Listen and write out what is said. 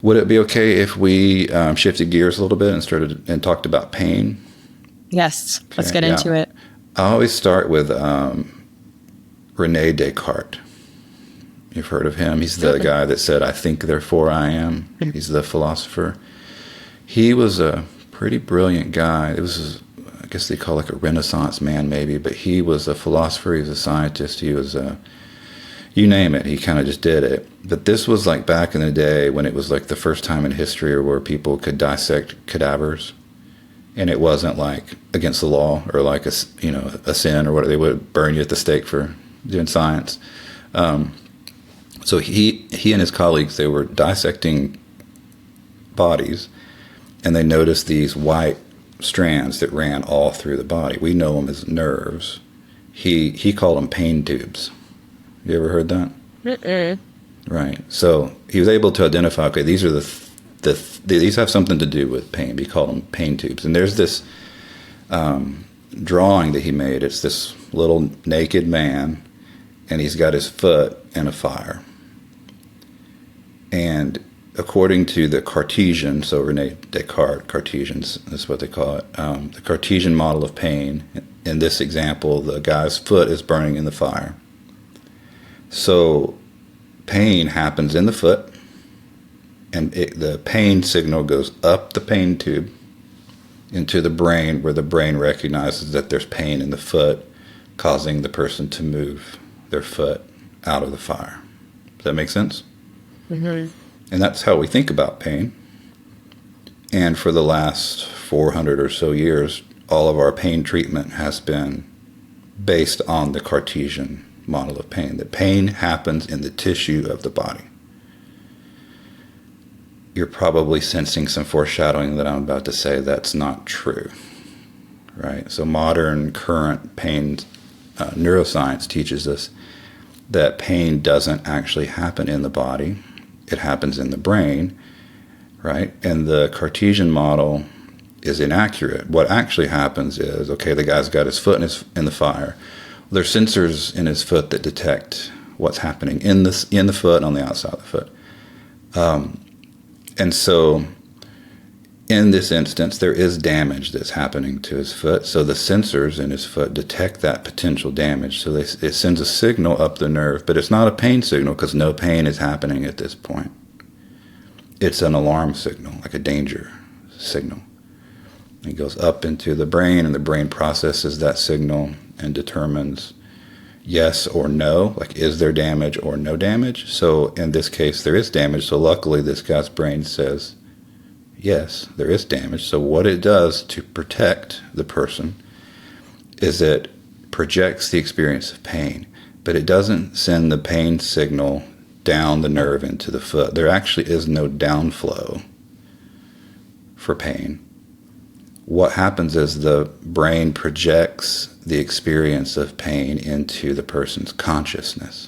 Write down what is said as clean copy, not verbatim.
Would it be okay if we shifted gears a little bit and talked about pain? Yes, Okay, let's get yeah. into it. I always start with Rene Descartes. You've heard of him. He's the guy that said, "I think, therefore I am." He's the philosopher. He was a pretty brilliant guy. It was, I guess they call it like a Renaissance man maybe, but he was a philosopher. He was a scientist. He was you name it, he kind of just did it. But this was like back in the day when it was like the first time in history where people could dissect cadavers, and it wasn't like against the law or like a sin or what they would burn you at the stake for doing science. So he and his colleagues, they were dissecting bodies, and they noticed these white strands that ran all through the body. We know them as nerves. He called them pain tubes. You ever heard that? Mm-mm. Right. So he was able to identify, okay, these are these have something to do with pain. We call them pain tubes. And there's this drawing that he made. It's this little naked man, and he's got his foot in a fire. And according to the Cartesian, so Rene Descartes, Cartesians, that's what they call it, the Cartesian model of pain, in this example, the guy's foot is burning in the fire. So pain happens in the foot, and the pain signal goes up the pain tube into the brain, where the brain recognizes that there's pain in the foot, causing the person to move their foot out of the fire. Does that make sense? Mm-hmm. And that's how we think about pain. And for the last 400 or so years, all of our pain treatment has been based on the Cartesian model of pain, that pain happens in the tissue of the body. You're probably sensing some foreshadowing that I'm about to say that's not true, right? So modern current pain neuroscience teaches us that pain doesn't actually happen in the body. It happens in the brain, right? And the Cartesian model is inaccurate. What actually happens is, okay, the guy's got his foot in the fire. There's sensors in his foot that detect what's happening in the foot and on the outside of the foot. And so in this instance, there is damage that's happening to his foot. So the sensors in his foot detect that potential damage. So it sends a signal up the nerve, but it's not a pain signal because no pain is happening at this point. It's an alarm signal, like a danger signal. It goes up into the brain, and the brain processes that signal and determines yes or no, like is there damage or no damage. So in this case, there is damage. So luckily, this guy's brain says, yes, there is damage. So what it does to protect the person is it projects the experience of pain, but it doesn't send the pain signal down the nerve into the foot. There actually is no downflow for pain. What happens is the brain projects the experience of pain into the person's consciousness.